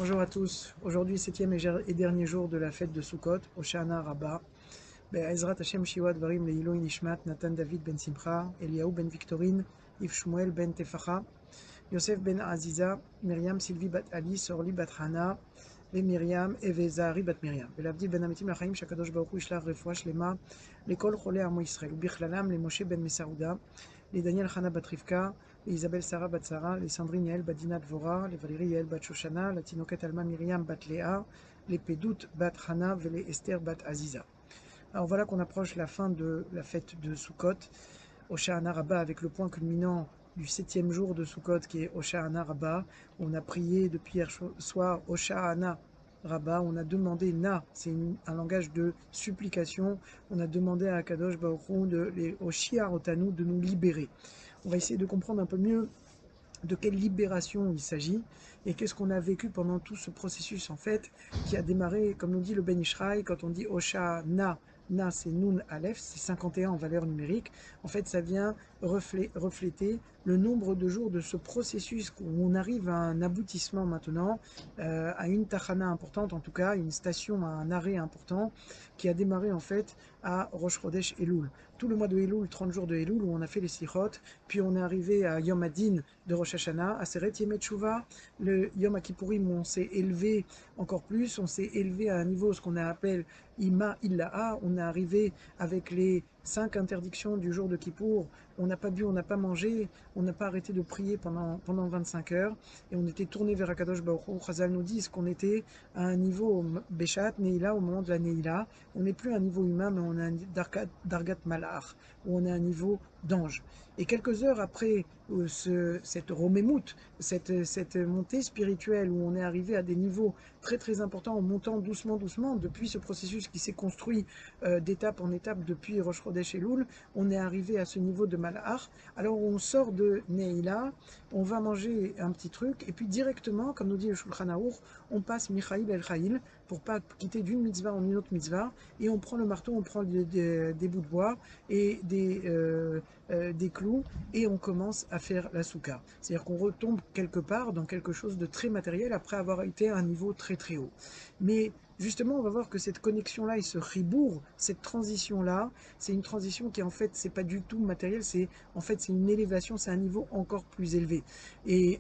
Bonjour à tous. Aujourd'hui, septième et dernier jour de la fête de Sukkot, Hoshana Rabbah. Be'ezrat Hashem Shiwa Dvarim Le'iloi Nishmat Nathan David ben Simcha, Eliaou ben Victorine, Yves Shmuel ben Tefacha, Yosef ben Aziza, Myriam Sylvie bat Ali, Sorli bat Hana, Myriam Evezari bat Myriam. Belavdi ben Amitim Lachaim Shakadosh Baruch Hu Yishlach Refoua Shlema, Lekol Cholei Amo Yisrael, Ubichlalam le Moshe ben Mesauda, les Daniel Hana bat Rivka, les Isabelle Sarah bat Sarah, les Sandrine Yael bat Dina Dvora, les Valérie Yael bat Shoshana, la Tinoket Alma Myriam bat Léa, les Pédout bat Hana, et les Esther bat Aziza. Alors voilà qu'on approche la fin de la fête de Sukkot, Hoshana Rabbah, avec le point culminant du septième jour de Sukkot qui est Hoshana Rabbah. On a prié depuis hier soir Hoshana Rabbah, on a demandé Na, c'est un langage de supplication, on a demandé à Akadosh Baruch Hu, Hoshia Otanu, de nous libérer. On va essayer de comprendre un peu mieux de quelle libération il s'agit et qu'est-ce qu'on a vécu pendant tout ce processus en fait qui a démarré, comme nous dit le Ben Ishraï, quand on dit Hoshana, Na c'est Nun Aleph, c'est 51 en valeur numérique. En fait, ça vient refléter le nombre de jours de ce processus où on arrive à un aboutissement maintenant, à une tachana importante, en tout cas, une station, à un arrêt important, qui a démarré en fait à Rosh Chodesh Elul. Tout le mois de Elul, 30 jours de Elul, où on a fait les Slichot, puis on est arrivé à Yom Adin de Rosh Hashanah, à Seret Yemei Teshuvah, le Yom Kippourim, où on s'est élevé encore plus, on s'est élevé à un niveau, ce qu'on appelle Ima Illaha, on est arrivé avec les 5 interdictions du jour de Kippour, on n'a pas bu, on n'a pas mangé, on n'a pas arrêté de prier pendant 25 heures, et on était tourné vers Akadosh Baruch Hu. Chazal nous dit qu'on était à un niveau Beshat, Neila, au moment de la Neila, on n'est plus à un niveau humain, mais on est un Dargat Malach, où on est à un niveau d'ange. Et quelques heures après cette romémout, cette montée spirituelle où on est arrivé à des niveaux très très importants en montant doucement doucement depuis ce processus qui s'est construit d'étape en étape depuis Rosh Chodesh Elul, on est arrivé à ce niveau de Malach. Alors on sort de Neila, on va manger un petit truc et puis directement, comme nous dit le Shulchan Aruch, on passe Michaïl El Chaïl pour pas quitter d'une mitzvah en une autre mitzvah et on prend le marteau, on prend des bouts de bois et des clous et on commence à faire la souka. C'est-à-dire qu'on retombe quelque part dans quelque chose de très matériel après avoir été à un niveau très très haut. Mais justement, on va voir que cette connexion-là et ce ribourg, cette transition-là, c'est une transition qui en fait, c'est pas du tout matériel, c'est en fait c'est une élévation, c'est un niveau encore plus élevé. Et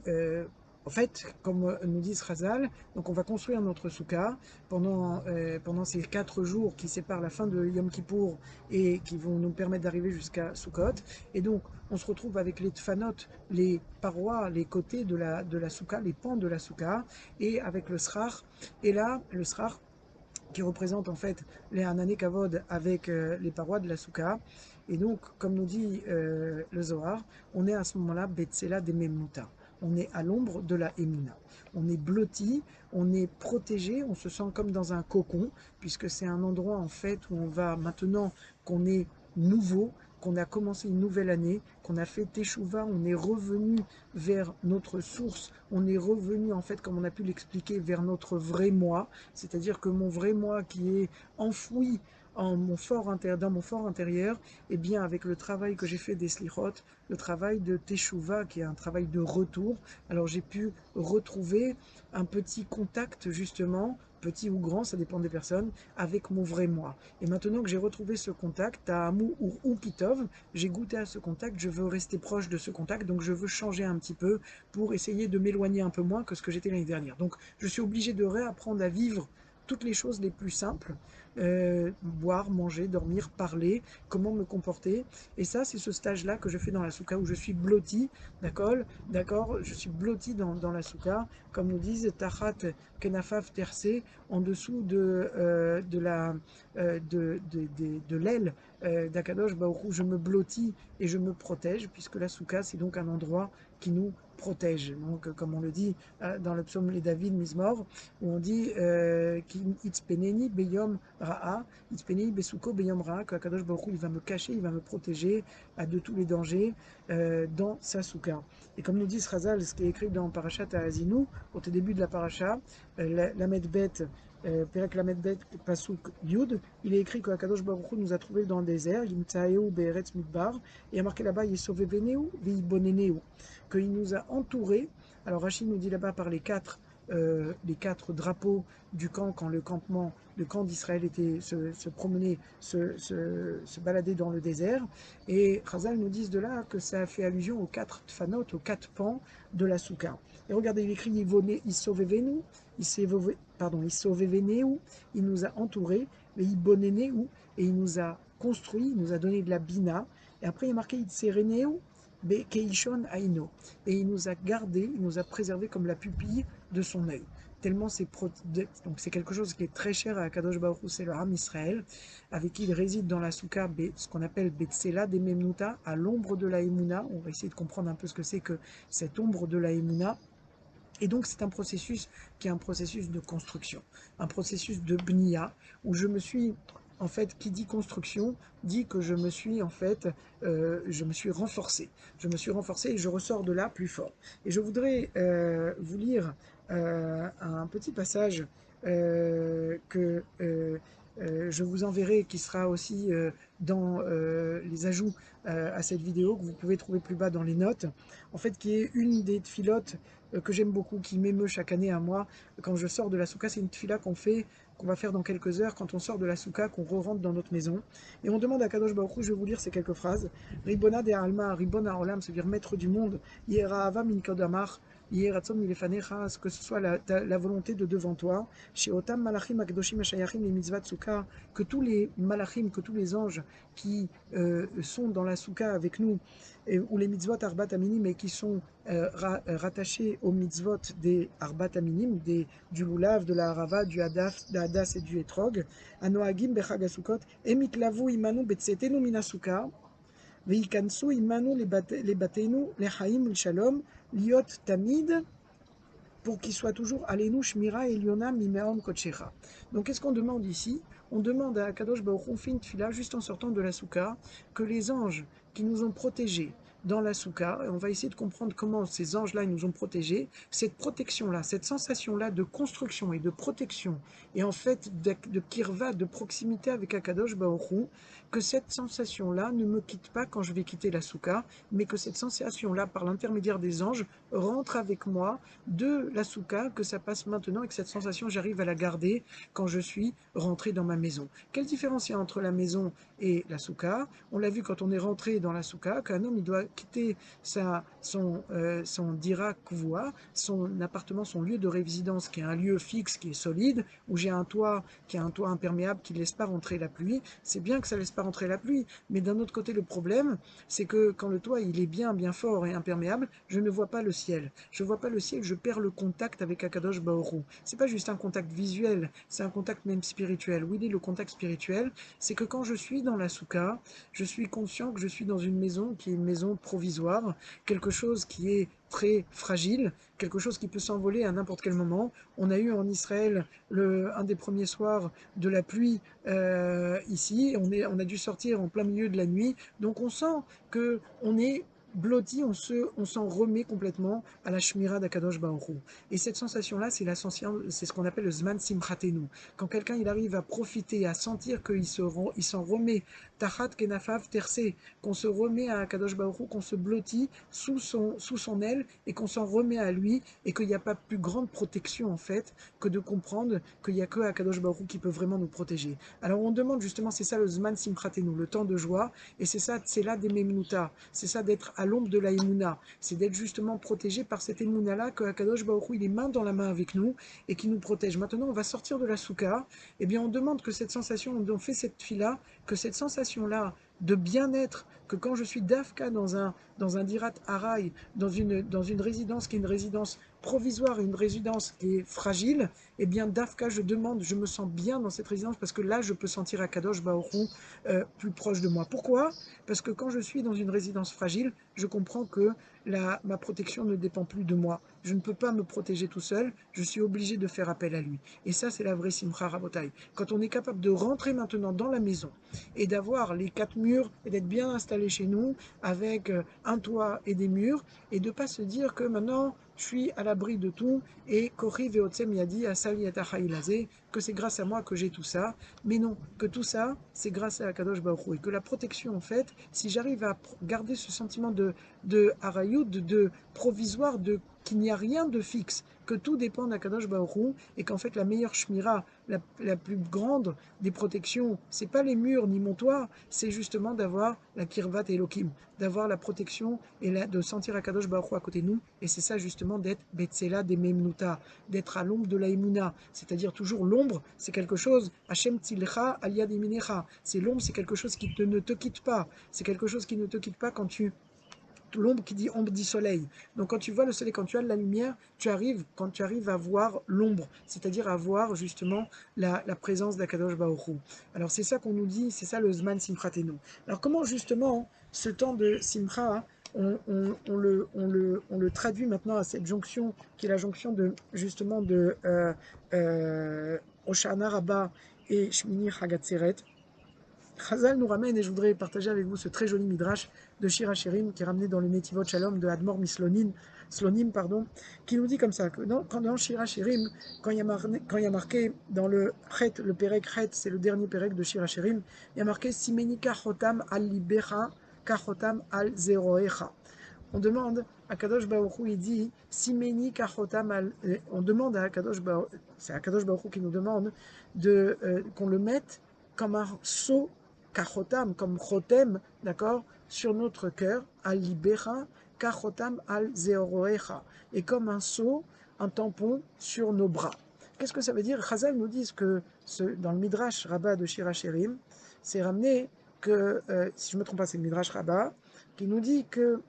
en fait, comme nous dit Srazal, donc on va construire notre souka pendant ces 4 jours qui séparent la fin de Yom Kippour et qui vont nous permettre d'arriver jusqu'à Sukkot. Et donc, on se retrouve avec les tfanot, les parois, les côtés de la souka, les pans de la souka, et avec le srach. Et là, le srach, qui représente en fait les Hanane Kavod avec les parois de la souka. Et donc, comme nous dit le Zohar, on est à ce moment-là Betsela de Memnuta. On est à l'ombre de la Emouna. On est blotti, on est protégé, on se sent comme dans un cocon, puisque c'est un endroit en fait où on va, maintenant qu'on est nouveau, qu'on a commencé une nouvelle année, qu'on a fait Teshuvah, on est revenu vers notre source, on est revenu en fait, comme on a pu l'expliquer, vers notre vrai moi, c'est-à-dire que mon vrai moi qui est enfoui dans mon fort intérieur, et bien avec le travail que j'ai fait des slichot, le travail de Teshuvah, qui est un travail de retour, alors j'ai pu retrouver un petit contact justement, petit ou grand, ça dépend des personnes, avec mon vrai moi. Et maintenant que j'ai retrouvé ce contact, Ta'amu ou Kitov, j'ai goûté à ce contact, je veux rester proche de ce contact, donc je veux changer un petit peu pour essayer de m'éloigner un peu moins que ce que j'étais l'année dernière. Donc je suis obligé de réapprendre à vivre toutes les choses les plus simples, boire, manger, dormir, parler, comment me comporter. Et ça, c'est ce stage-là que je fais dans la souka où je suis blotti, d'accord, je suis blotti dans la souka, comme nous disent Tachat Kenafaf Terse, en dessous de l'aile d'Akadosh Baruch Hu, je me blottis et je me protège, puisque la souka, c'est donc un endroit qui nous protège. Donc, comme on le dit dans le psaume Les David Mizmor, où on dit Itzpeneni beyom ra'a, Itzpeneni besuko beyom ra'a, que Akadosh Baruch Hu, il va me cacher, il va me protéger de tous les dangers dans sa souka. Et comme nous dit Srazal, ce qui est écrit dans Parashat Azinu, au tout début de la paracha, la Medbet, Perek la Medbet, Pasuk Yud, il est écrit que Akadosh Baruch Hu nous a trouvés dans le désert, Yimtsaeu be'eretz midbar, et il y a marqué là-bas, Yisoveveneu ve'iboneneu, qu'il nous a entourés. Alors Rachid nous dit là-bas par les 4 les 4 drapeaux du camp quand le camp d'Israël se promenait, se baladait dans le désert. Et Chazal nous disent de là que ça fait allusion aux 4 tfanot, aux 4 pans de la soukha. Et regardez, il écrit Isovevenu, Isoveveneu, il nous a entourés, mais Iboneneu, et il nous a construit, il nous a donné de la bina. Et après, il est marqué Itsereneu, Keishon Aino. Et il nous a gardé, il nous a préservé comme la pupille de son œil. Tellement donc c'est quelque chose qui est très cher à Kadosh Baruch Hu, c'est le Ham Israël, avec qui il réside dans la soukha, ce qu'on appelle Betsela des Memnuta, à l'ombre de la Emouna. On va essayer de comprendre un peu ce que c'est que cette ombre de la Emouna. Et donc c'est un processus qui est un processus de construction, un processus de bnia, où je me suis, en fait, qui dit construction, dit que je me suis, en fait, je me suis renforcé. Je me suis renforcé et je ressors de là plus fort. Et je voudrais vous lire un petit passage que je vous enverrai, qui sera aussi dans les ajouts à cette vidéo, que vous pouvez trouver plus bas dans les notes, en fait, qui est une des tfilotes que j'aime beaucoup, qui m'émeut chaque année à moi, quand je sors de la soukha. C'est une tfila qu'on va faire dans quelques heures, quand on sort de la soukha, qu'on re-rentre dans notre maison. Et on demande à Kadosh Baruch Hu, je vais vous lire ces quelques phrases. Ribona de Alma, Ribona Olam, c'est-à-dire maître du monde, Yeraava min kodamar, Yeratzon milefanecha, que ce soit la volonté de devant toi, chez Otam Malachim Akdoshim Ashayachim les mitzvah soukha, que tous les malachim, que tous les anges qui sont dans la soukha avec nous, ou les mitzvot Arbat Aminim, et qui sont rattachés aux mitzvot des Arbat Aminim, du Lulav, de la Harava, du Hadas et du Etrog, Anoagim Bechag Asukot, Emiklavu Imanu Betsetenu Minasuka, Veikansu Imanu Lebatenu Lechaim Shalom, Liot Tamid, pour qu'il soit toujours Alenu Shmira Eliona Mimeon Kochecha. Donc qu'est-ce qu'on demande ici? On demande à Kadosh Baruch Hu, on fait une tfila juste en sortant de la soukha, que les anges qui nous ont protégés dans la soukha, et on va essayer de comprendre comment ces anges-là nous ont protégés, cette protection-là, cette sensation-là de construction et de protection, et en fait de kirva, de proximité avec Akadosh Baruch Hu, que cette sensation-là ne me quitte pas quand je vais quitter la soukha, mais que cette sensation-là, par l'intermédiaire des anges, rentre avec moi de la soukha, que ça passe maintenant, et que cette sensation, j'arrive à la garder quand je suis rentré dans ma maison. Quelle différence il y a entre la maison et la soukha? On l'a vu quand on est rentré dans la soukha, qu'un homme il doit quitter son dira kvoua, son appartement, son lieu de résidence, qui est un lieu fixe, qui est solide, où j'ai un toit qui est un toit imperméable qui ne laisse pas rentrer la pluie. C'est bien que ça ne laisse pas rentrer la pluie, mais d'un autre côté, le problème, c'est que quand le toit il est bien fort et imperméable, je ne vois pas le ciel. Je ne vois pas le ciel, je perds le contact avec Akadosh Baruch Hu. C'est pas juste un contact visuel, c'est un contact même spirituel. Oui, le contact spirituel, c'est que quand je suis dans la soukha, je suis conscient que je suis dans une maison qui est une maison provisoire, quelque chose qui est très fragile, quelque chose qui peut s'envoler à n'importe quel moment. On a eu en Israël un des premiers soirs de la pluie ici, on a dû sortir en plein milieu de la nuit, donc on sent qu'on est blotti, on s'en remet complètement à la Shmira d'Akadosh Baruch Hu. Et cette sensation-là, c'est ce qu'on appelle le Zman Simchatenu. Quand quelqu'un il arrive à profiter, à sentir qu'il s'en remet, Tachat Kenafav Terse, qu'on se remet à Akadosh Baruch Hu, qu'on se blottit sous son aile et qu'on s'en remet à lui, et qu'il n'y a pas plus grande protection en fait que de comprendre qu'il n'y a que Akadosh Baruch Hu qui peut vraiment nous protéger. Alors on demande justement, c'est ça le Zman Simchatenu, le temps de joie, et c'est ça, c'est là des Memnuta, c'est ça d'être à l'ombre de la Emouna, c'est d'être justement protégé par cette Emouna-là, que Akadosh Baruch Hu, il est main dans la main avec nous et qui nous protège. Maintenant, on va sortir de la soukha, et bien on demande que cette sensation, on fait cette fila, que cette sensation-là de bien-être, que quand je suis dafka dans un dirat haraï, dans une résidence qui est une résidence provisoire, une résidence qui est fragile, eh bien dafka, je me sens bien dans cette résidence, parce que là, je peux sentir Akadosh Baruch Hu plus proche de moi. Pourquoi? Parce que quand je suis dans une résidence fragile, je comprends que ma protection ne dépend plus de moi. Je ne peux pas me protéger tout seul, je suis obligé de faire appel à lui. Et ça, c'est la vraie Simcha Rabotai. Quand on est capable de rentrer maintenant dans la maison et d'avoir les 4 murs et d'être bien installé chez nous avec un toit et des murs, et de ne pas se dire que maintenant je suis à l'abri de tout, et Kori Veotsem Yadi Asali Atachailazé, que c'est grâce à moi que j'ai tout ça. Mais non, que tout ça, c'est grâce à Akadosh Baruch Hu. Et que la protection, en fait, si j'arrive à garder ce sentiment de harayout, de provisoire, de qu'il n'y a rien de fixe, que tout dépend d'Akadosh Baruch Hu, et qu'en fait la meilleure shmira, la plus grande des protections, c'est pas les murs ni mon toit, c'est justement d'avoir la kirvat Elohim, d'avoir la protection et de sentir Akadosh Baruch Hu à côté de nous, et c'est ça justement d'être Betsela des Memnuta, d'être à l'ombre de la Imuna, c'est-à-dire toujours l'ombre, c'est quelque chose, Hashem Tzilcha Aliyad Iminecha, c'est l'ombre, c'est quelque chose qui ne te quitte pas, c'est quelque chose qui ne te quitte pas quand tu l'ombre qui dit ombre dit soleil. Donc quand tu vois le soleil, quand tu as de la lumière, quand tu arrives à voir l'ombre, c'est-à-dire à voir justement la présence d'Akadosh Baruch Hu. Alors c'est ça qu'on nous dit, c'est ça le Zman Simchatenu. Alors comment justement ce temps de Simcha, on le traduit maintenant à cette jonction qui est la jonction de justement de Hoshana Rabbah et Shmini Hagatzeret. Chazal nous ramène, et je voudrais partager avec vous ce très joli midrash de Shir HaShirim qui est ramené dans le Netivot Shalom de Admor Mislonim, qui nous dit comme ça, que dans Shir HaShirim, quand il y a marqué dans le Chet, le Perek Chet, c'est le dernier Perek de Shir HaShirim, il y a marqué Simeni kachotam al libecha, kachotam al zeroecha. On demande à Kadosh Baruch Hu, il dit Simeni kachotam al. On demande à Kadosh Baruch Hu, c'est Kadosh Baruch Hu qui nous demande qu'on le mette comme un sceau kachotam, comme chotem, d'accord, sur notre cœur, al libera, kachotam al zeoroecha, et comme un sceau, un tampon sur nos bras. Qu'est-ce que ça veut dire? Chazal nous dit que dans le Midrash Rabbah de Shir HaShirim, c'est ramené que, si je ne me trompe pas, c'est le Midrash Rabbah, qui nous dit que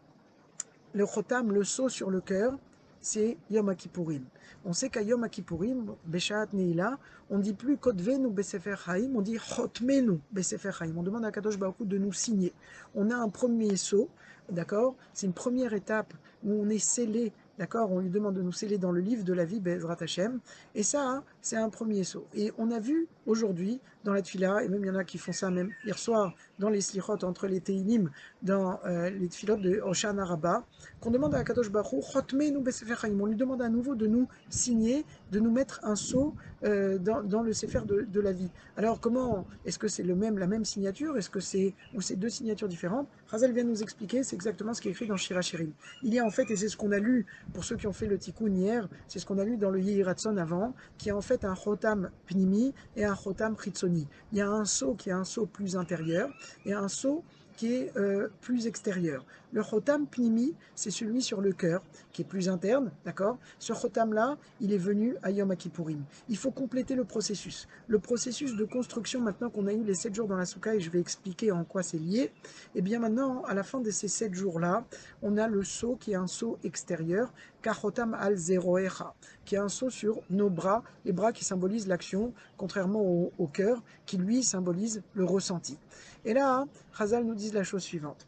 le chotam, le sceau sur le cœur, c'est Yom Kippourim. On sait qu'à Yom Kippourim, Beshaat Neila, on ne dit plus Kotvenu Besefer Chaim, on dit Chotmenu Besefer Chaim. On demande à Kadosh Baruch Hu de nous signer. On a un premier sceau, d'accord? C'est une première étape où on est scellé, d'accord? On lui demande de nous sceller dans le livre de la vie, Bezrat Hashem. Et ça, hein, c'est un premier sceau. Et on a vu aujourd'hui, dans la Tfila, et même il y en a qui font ça même hier soir, dans les slichot, entre les Teilim, dans les Tfilot de Hoshana Rabbah, qu'on demande à Kadosh Baruch Hu, Chotmenu Besefer Chaim. On lui demande à nouveau de nous signer, de nous mettre un sceau dans le Sefer de la vie. Alors comment, est-ce que c'est la même signature, ou c'est deux signatures différentes? Chazal vient nous expliquer, c'est exactement ce qui est écrit dans Shir HaShirim. Il y a en fait, et c'est ce qu'on a lu pour ceux qui ont fait le Tikkun hier, c'est ce qu'on a lu dans le Yehiratson avant, qui est en fait un Chotam Pnimi et un Chotam Chitzoni. Il y a un sceau qui est un sceau plus intérieur et un sceau qui est plus extérieur. Le chotam pnimi, c'est celui sur le cœur, qui est plus interne, d'accord? Ce chotam-là, il est venu à Yom Kippourim. Il faut compléter le processus. Le processus de construction, maintenant qu'on a eu les 7 jours dans la soukha, et je vais expliquer en quoi c'est lié, et bien maintenant, à la fin de ces 7 jours-là, on a le sceau qui est un sceau extérieur, kachotam al zeroecha, qui est un sceau sur nos bras, les bras qui symbolisent l'action, contrairement au cœur, qui lui symbolise le ressenti. Et là, Chazal nous dit la chose suivante.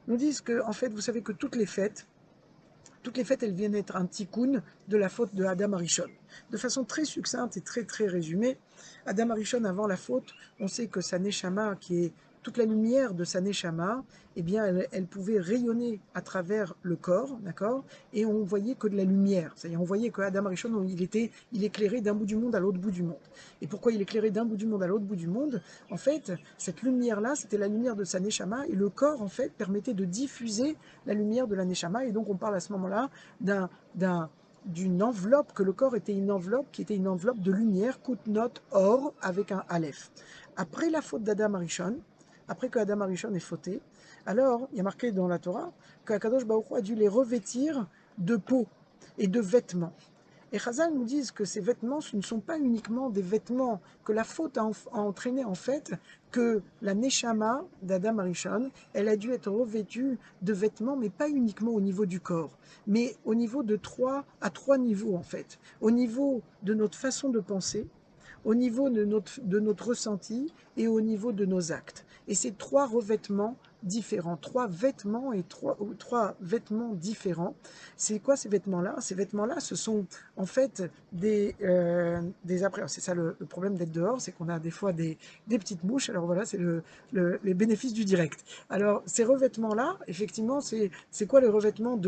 Nous disent que, en fait, vous savez que toutes les fêtes, elles viennent être un tikkun de la faute de Adam Arishon. De façon très succincte et très très résumée, Adam Arishon, avant la faute, on sait que sa neshama, qui est toute la lumière de sa neshama, eh bien, elle pouvait rayonner à travers le corps, d'accord? Et on voyait que de la lumière. C'est-à-dire, on voyait que Adam Arishon, il éclairait d'un bout du monde à l'autre bout du monde. Et pourquoi il éclairait d'un bout du monde à l'autre bout du monde? En fait, cette lumière-là, c'était la lumière de sa neshama, et le corps, en fait, permettait de diffuser la lumière de la neshama. Et donc, on parle à ce moment-là d'une enveloppe, que le corps était une enveloppe, qui était une enveloppe de lumière, Kutnot, or, avec un Aleph. Après la faute d'Adam Arishon, après que Adam Arishon ait fauté, alors, il y a marqué dans la Torah qu'Akadosh Baruch Hu a dû les revêtir de peau et de vêtements. Et Chazal nous disent que ces vêtements, ce ne sont pas uniquement des vêtements, que la faute a entraîné en fait que la Neshama d'Adam Arishon, elle a dû être revêtue de vêtements, mais pas uniquement au niveau du corps, mais au niveau de trois niveaux en fait. Au niveau de notre façon de penser, au niveau de notre ressenti et au niveau de nos actes. Et ces trois revêtements différents, trois vêtements différents. C'est quoi ces vêtements-là? Ces vêtements-là, ce sont en fait des après. C'est ça le problème d'être dehors, c'est qu'on a des fois des petites mouches. Alors voilà, c'est les bénéfices du direct. Alors ces revêtements-là, effectivement, c'est quoi les revêtements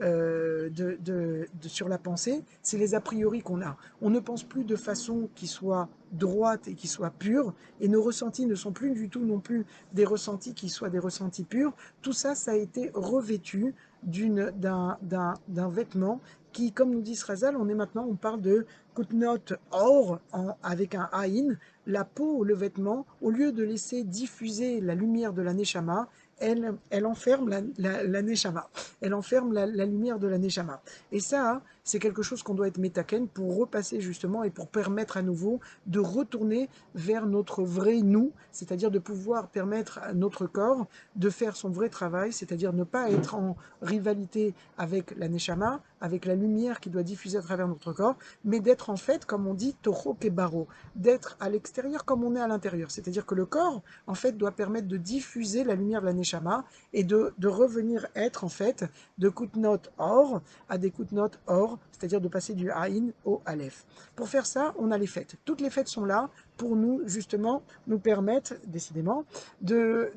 sur la pensée, c'est les a priori qu'on a. On ne pense plus de façon qui soit droite et qui soit pure, et nos ressentis ne sont plus du tout non plus des ressentis qui soient des ressentis purs. Tout ça, ça a été revêtu d'un vêtement qui, comme nous dit Srazal, on parle de kutnot or avec un aïn, la peau, le vêtement, au lieu de laisser diffuser la lumière de la neshama, elle enferme la neshama, elle enferme la lumière de la neshama. Et ça, c'est quelque chose qu'on doit être métaken pour repasser justement et pour permettre à nouveau de retourner vers notre vrai nous, c'est-à-dire de pouvoir permettre à notre corps de faire son vrai travail, c'est-à-dire ne pas être en rivalité avec la neshama, avec la lumière qui doit diffuser à travers notre corps, mais d'être en fait, comme on dit, toho kebaro, d'être à l'extérieur comme on est à l'intérieur. C'est-à-dire que le corps, en fait, doit permettre de diffuser la lumière de la neshama et de revenir être, en fait, de kutnot or à des kutnot or, c'est-à-dire de passer du aïn au aleph. Pour faire ça, on a les fêtes. Toutes les fêtes sont là pour nous, justement, nous permettre, décidément, de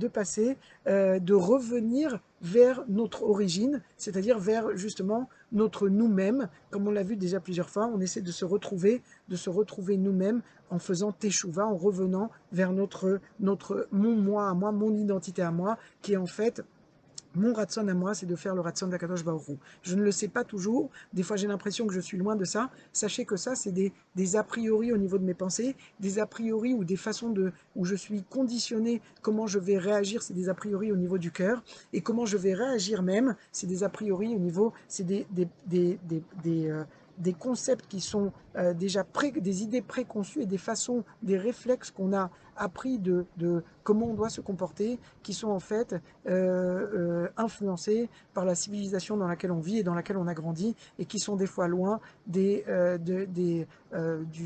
passer, de revenir vers notre origine, c'est-à-dire vers, justement, notre nous-mêmes. Comme on l'a vu déjà plusieurs fois, on essaie de se retrouver nous-mêmes en faisant teshuva, en revenant vers mon moi à moi, mon identité à moi, qui est en fait mon ratson à moi, c'est de faire le ratson d'Akadosh Baruch Hu. Je ne le sais pas toujours. Des fois, j'ai l'impression que je suis loin de ça. Sachez que ça, c'est des a priori au niveau de mes pensées, des a priori ou des façons où je suis conditionné, comment je vais réagir, c'est des a priori au niveau du cœur. Et comment je vais réagir même, c'est des a priori au niveau, c'est des concepts qui sont déjà des idées préconçues et des façons, des réflexes qu'on a appris de comment on doit se comporter, qui sont en fait influencés par la civilisation dans laquelle on vit et dans laquelle on a grandi, et qui sont des fois loin du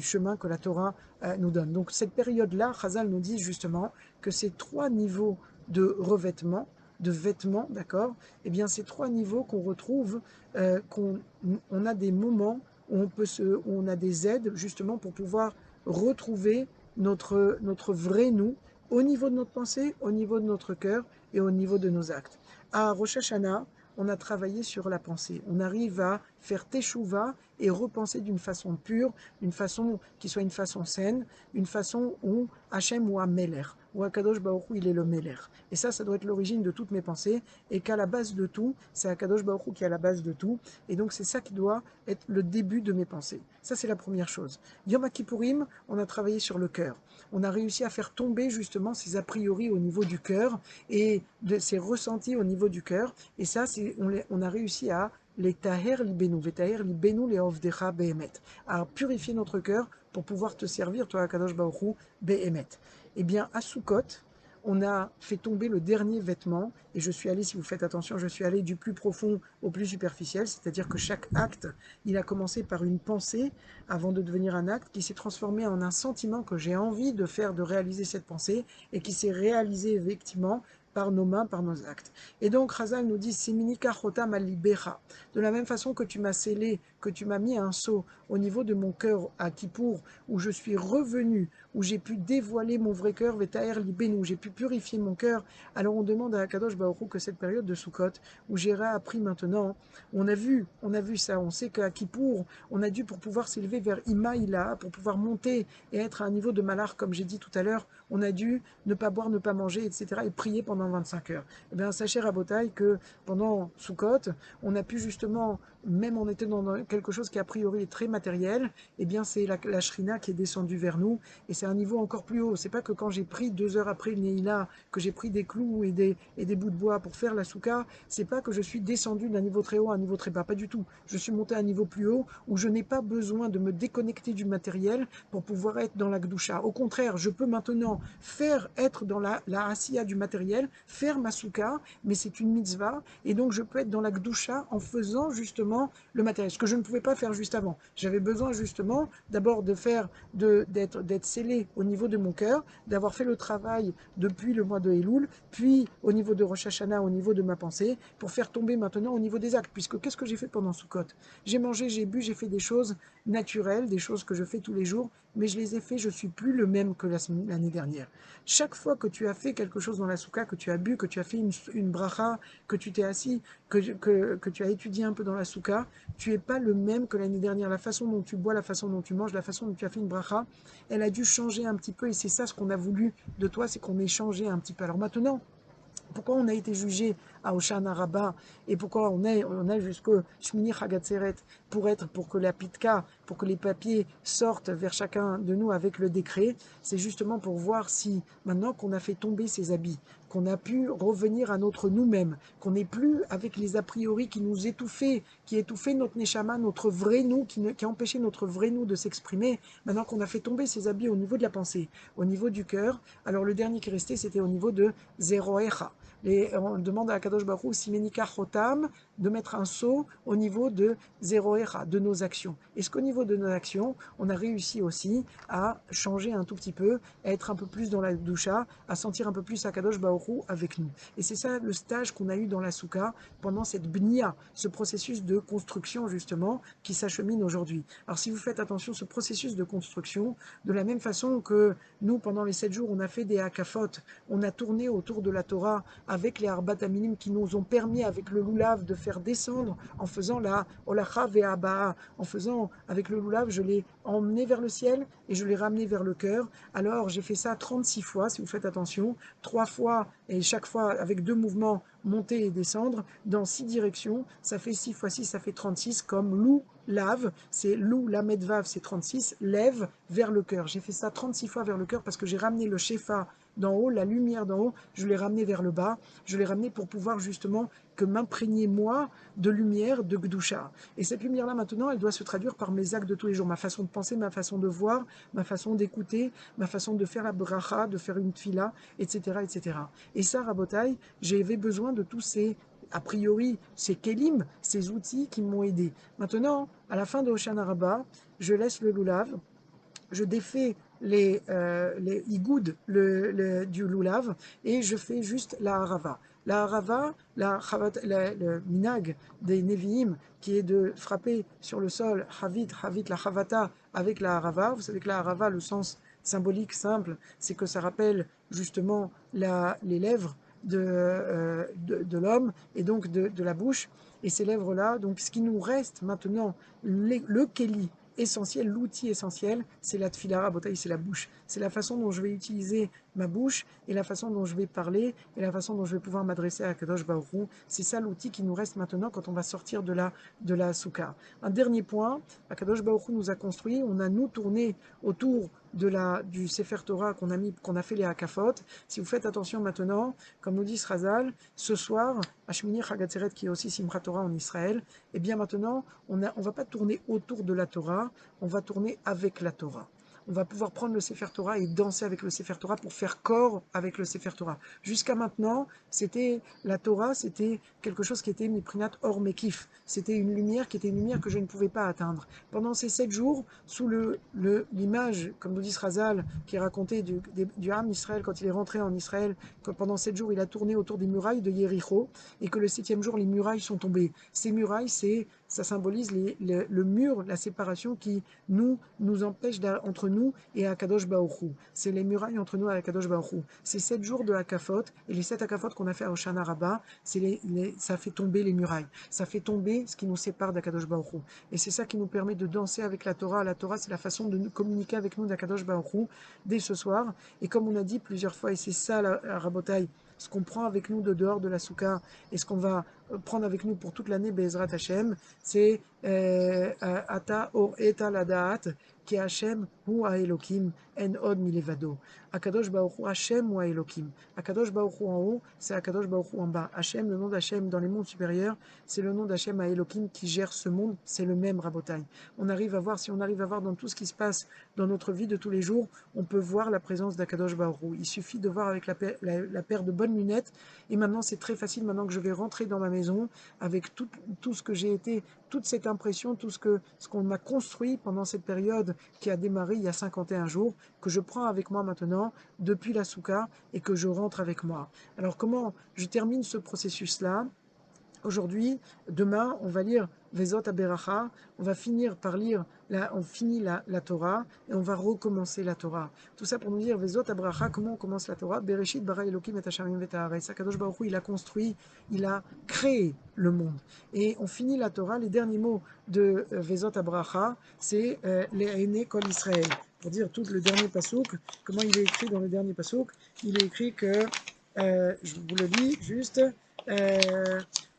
chemin que la Torah nous donne. Donc cette période-là, Chazal nous dit justement que ces trois niveaux de revêtement, de vêtements, d'accord. Eh bien, ces trois niveaux qu'on retrouve, on a des moments où où on a des aides justement pour pouvoir retrouver notre vrai nous au niveau de notre pensée, au niveau de notre cœur et au niveau de nos actes. À Rosh Hashanah, on a travaillé sur la pensée. On arrive à faire teshuva et repenser d'une façon pure, d'une façon qui soit une façon saine, une façon où Hachem ou Ameler, où Akadosh Baruch Hu, il est le Meler. Et ça doit être l'origine de toutes mes pensées, et qu'à la base de tout, c'est Akadosh Baruch Hu qui est à la base de tout, et donc c'est ça qui doit être le début de mes pensées. Ça, c'est la première chose. Yom Kippourim, on a travaillé sur le cœur. On a réussi à faire tomber justement ces a priori au niveau du cœur et de ces ressentis au niveau du cœur. Et ça, on a réussi à les taher libenu, vetaher libenu les ovdecha behemet, à purifier notre cœur pour pouvoir te servir, toi, Akadosh Baruch Hu, behemet. Eh bien, à Sukkot, on a fait tomber le dernier vêtement, et je suis allé, si vous faites attention, je suis allé du plus profond au plus superficiel, c'est-à-dire que chaque acte, il a commencé par une pensée avant de devenir un acte qui s'est transformé en un sentiment que j'ai envie de faire, de réaliser cette pensée, et qui s'est réalisé effectivement par nos mains, par nos actes. Et donc, Chazal nous dit, Siminika chotam alibecha. De la même façon que tu m'as scellé, que tu m'as mis un sceau au niveau de mon cœur à Kippour, où je suis revenu, où j'ai pu dévoiler mon vrai cœur, Vetaher libenu, où j'ai pu purifier mon cœur. Alors on demande à Akadosh Baruch Hu que cette période de Sukkot, où j'ai appris maintenant, on a vu ça, on sait qu'à Kippour, on a dû, pour pouvoir s'élever vers Imaïla, pour pouvoir monter et être à un niveau de Malar, comme j'ai dit tout à l'heure, on a dû ne pas boire, ne pas manger, etc. et prier pendant 25 heures. Eh bien, sachez, Rabotai, que pendant Sukkot, on a pu justement, même on était dans quelque chose qui a priori est très matériel, eh bien c'est la Shrina qui est descendue vers nous, et c'est un niveau encore plus haut. C'est pas que quand j'ai pris 2 heures après le Neila, que j'ai pris des clous et des bouts de bois pour faire la souka, c'est pas que je suis descendu d'un niveau très haut à un niveau très bas, pas du tout. Je suis monté à un niveau plus haut où je n'ai pas besoin de me déconnecter du matériel pour pouvoir être dans la Gdusha. Au contraire, je peux maintenant être dans la asiya du matériel, faire ma souka, mais c'est une mitzvah, et donc je peux être dans la Gdusha en faisant justement le matériel, ce que je ne pouvais pas faire juste avant. J'avais besoin justement d'abord d'être scellé au niveau de mon cœur, d'avoir fait le travail depuis le mois de Elul, puis au niveau de Rosh Hashanah, au niveau de ma pensée, pour faire tomber maintenant au niveau des actes. Puisque qu'est-ce que j'ai fait pendant Sukkot? J'ai mangé, j'ai bu, j'ai fait des choses naturelles, des choses que je fais tous les jours, mais je les ai faits, je ne suis plus le même que l'année dernière. Chaque fois que tu as fait quelque chose dans la souka, que tu as bu, que tu as fait une bracha, que tu t'es assis, que tu as étudié un peu dans la souka, tu n'es pas le même que l'année dernière. La façon dont tu bois, la façon dont tu manges, la façon dont tu as fait une bracha, elle a dû changer un petit peu et c'est ça ce qu'on a voulu de toi, c'est qu'on ait changé un petit peu. Alors maintenant, pourquoi on a été jugé à Hoshana Rabbah et pourquoi on a jusqu'au Shmini Chagatzeret pour que la pitka, pour que les papiers sortent vers chacun de nous avec le décret, c'est justement pour voir si maintenant qu'on a fait tomber ces habits, qu'on a pu revenir à notre nous-mêmes, qu'on n'est plus avec les a priori qui nous étouffaient, qui étouffaient notre neshama, notre vrai nous, qui empêchait notre vrai nous de s'exprimer, maintenant qu'on a fait tomber ces habits au niveau de la pensée, au niveau du cœur, alors le dernier qui restait c'était au niveau de Zero Echa. On demande à Kadosh Baruch Hu, Simenika Chotam, de mettre un sceau au niveau de Zero Echa, de nos actions. Est-ce qu'au niveau de nos actions, on a réussi aussi à changer un tout petit peu, à être un peu plus dans la doucha, à sentir un peu plus à Kadosh Baruch Hu avec nous. Et c'est ça le stage qu'on a eu dans la Souka pendant cette bnia, ce processus de construction justement qui s'achemine aujourd'hui. Alors si vous faites attention, ce processus de construction, de la même façon que nous, pendant les 7 jours, on a fait des hakafot, on a tourné autour de la Torah avec les Arbat Aminim qui nous ont permis avec le Lulav de faire descendre en faisant la Olacha Ve'aba'a, en faisant avec le Lulav, je l'ai emmené vers le ciel et je l'ai ramené vers le cœur. Alors j'ai fait ça 36 fois, si vous faites attention, 3 fois et chaque fois avec 2 mouvements, monter et descendre, dans 6 directions, ça fait 6 fois 6, ça fait 36 comme Lou lave, c'est Lou, la Medvav, c'est 36, lève vers le cœur. J'ai fait ça 36 fois vers le cœur parce que j'ai ramené le Shefa d'en haut, la lumière d'en haut, je l'ai ramené vers le bas, je l'ai ramené pour pouvoir justement que m'imprégner moi de lumière, de Gdusha. Et cette lumière-là maintenant, elle doit se traduire par mes actes de tous les jours, ma façon de penser, ma façon de voir, ma façon d'écouter, ma façon de faire la bracha, de faire une tfila, etc., etc. Et ça, Rabotai, j'avais besoin de tous ces a priori, ces kelim, ces outils qui m'ont aidé. Maintenant, à la fin de Hoshana Rabbah, je laisse le lulav, je défais les igouds du lulav et je fais juste la harava. La harava, le minag des Nevi'im, qui est de frapper sur le sol, havit, la chavata, avec la harava. Vous savez que la harava, le sens symbolique simple, c'est que ça rappelle justement les lèvres de l'homme et donc de la bouche. Et ces lèvres-là, donc ce qui nous reste maintenant, le keli, essentiel, l'outil essentiel, c'est la tfila rabotaï, c'est la bouche. C'est la façon dont je vais utiliser ma bouche et la façon dont je vais parler et la façon dont je vais pouvoir m'adresser à Kadosh Baruch Hu. C'est ça l'outil qui nous reste maintenant quand on va sortir de la soukha. Un dernier point, Kadosh Baruch Hu nous a construit, on a nous tourné autour du Sefer Torah qu'on a fait les hakafot. Si vous faites attention maintenant, comme nous dit Srazal, ce soir, Hashmini Chagatzeret, qui est aussi Simchat Torah en Israël, et bien maintenant, on ne va pas tourner autour de la Torah, on va tourner avec la Torah. On va pouvoir prendre le Sefer Torah et danser avec le Sefer Torah pour faire corps avec le Sefer Torah. Jusqu'à maintenant, la Torah, c'était quelque chose qui était miprinat or mekif. C'était une lumière qui était une lumière que je ne pouvais pas atteindre. Pendant ces 7 jours, sous l'image, comme nous dit Srazal, qui est raconté du Ham Israël, quand il est rentré en Israël, que pendant 7 jours, il a tourné autour des murailles de Yéricho, et que le 7e jour, les murailles sont tombées. Ces murailles, ça symbolise le mur, la séparation qui nous empêche entre nous et Akadosh Baruch Hu. C'est les murailles entre nous et Akadosh Baruch Hu. C'est 7 jours de Hakafot, et les 7 Hakafot qu'on a fait à Hoshana Rabbah, ça fait tomber les murailles. Ça fait tomber ce qui nous sépare d'Akadosh Baruch Hu. Et c'est ça qui nous permet de danser avec la Torah. La Torah, c'est la façon de communiquer avec nous d'Akadosh Baruch Hu dès ce soir. Et comme on a dit plusieurs fois, et c'est ça la Rabotai, ce qu'on prend avec nous de dehors de la soukha et ce qu'on va prendre avec nous pour toute l'année, Be'ezrat Hashem, c'est Ata or eta ladaat, ki Hashem hu Elokim en od milevado. Akadosh Baruch Hu Hashem hu Elokim. Akadosh Baruch Hu en haut, c'est Akadosh Baruch Hu en bas. Hashem, le nom d'Hashem dans les mondes supérieurs, c'est le nom d'Hashem à Elokim qui gère ce monde, c'est le même Rabotai. Si on arrive à voir dans tout ce qui se passe dans notre vie de tous les jours, on peut voir la présence d'Akadosh Baruch Hu. Il suffit de voir avec la paire de bonnes lunettes, et maintenant c'est très facile, maintenant que je vais rentrer dans ma maison, avec tout ce que j'ai été, toute cette impression, ce qu'on m'a construit pendant cette période qui a démarré il y a 51 jours, que je prends avec moi maintenant, depuis la soukha, et que je rentre avec moi. Alors comment je termine ce processus-là? Aujourd'hui, demain, on va lire Vezot Aberacha, on va finir par lire, on finit la Torah et on va recommencer la Torah. Tout ça pour nous dire Vezot Aberacha, comment on commence la Torah? Bereshit bara Elokim et Hashamim et Haaretz. Akadosh Baruch Hu, il a construit, il a créé le monde. Et on finit la Torah, les derniers mots de Vezot Aberacha, c'est les Aînés Kol Israël. Pour dire tout le dernier pasouk, comment il est écrit dans le dernier pasouk, il est écrit que, je vous le lis juste,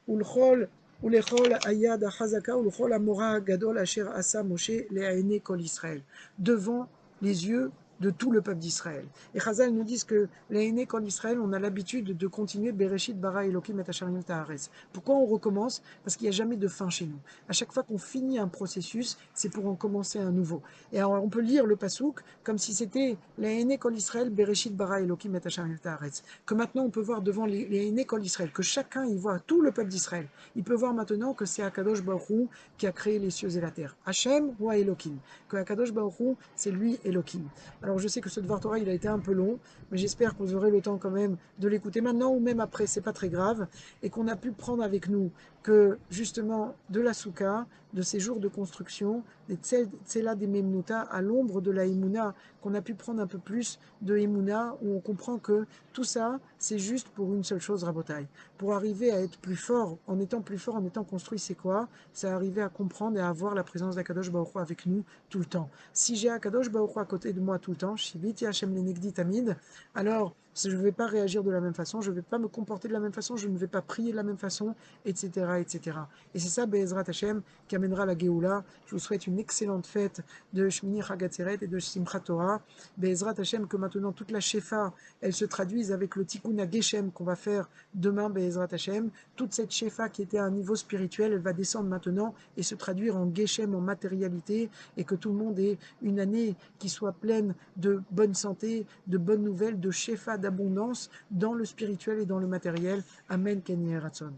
Ulchol ולכל היד החזקה ולכל המורא הגדול אשר עשה משה לעיני כל ישראל, devant les yeux de tout le peuple d'Israël. Et Chazal nous disent que l'Aïné Kol Israël, on a l'habitude de continuer Bereshit bara Elokim et Hashamim Ta'aretz. Pourquoi on recommence? Parce qu'il n'y a jamais de fin chez nous. À chaque fois qu'on finit un processus, c'est pour en commencer un nouveau. Et alors on peut lire le pasouk comme si c'était l'Aïné Kol Israël Bereshit bara Elokim et Hashamim Ta'aretz. Que maintenant on peut voir devant l'Aïné Kol Israël, que chacun y voit, tout le peuple d'Israël, il peut voir maintenant que c'est Akadosh Baruch Hu qui a créé les cieux et la terre. Hachem ou Elohim. Que Akadosh Baruch Hu, c'est lui Elohim. Alors je sais que ce Dvar Torah, il a été un peu long, mais j'espère que vous aurez le temps quand même de l'écouter maintenant ou même après, c'est pas très grave, et qu'on a pu prendre avec nous que justement de la Souka, de ces jours de construction, des Tsela des Memnuta, à l'ombre de la Emouna, qu'on a pu prendre un peu plus de Emouna, où on comprend que tout ça, c'est juste pour une seule chose, Rabotai. Pour arriver à être plus fort, en étant plus fort, en étant construit, c'est quoi? C'est arriver à comprendre et à avoir la présence d'Akadosh Baruch Hu avec nous tout le temps. Si j'ai Akadosh Baruch Hu à côté de moi tout le temps, Shiviti Hashem Lenegdi Tamid, alors je ne vais pas réagir de la même façon, je ne vais pas me comporter de la même façon, je ne vais pas prier de la même façon, etc. etc. Et c'est ça, Be'ezrat Hashem, qui amènera la Géoula. Je vous souhaite une excellente fête de Shmini Chagatzeret et de Simchat Torah. Be'ezrat Hashem, que maintenant toute la Shefa, elle se traduise avec le Tikkun Geshem qu'on va faire demain, Be'ezrat Hashem. Toute cette Shefa qui était à un niveau spirituel, elle va descendre maintenant et se traduire en Geshem, en matérialité, et que tout le monde ait une année qui soit pleine de bonne santé, de bonnes nouvelles, de Shefa, d'abondance dans le spirituel et dans le matériel. Amen, Ken Yeh Ratzon.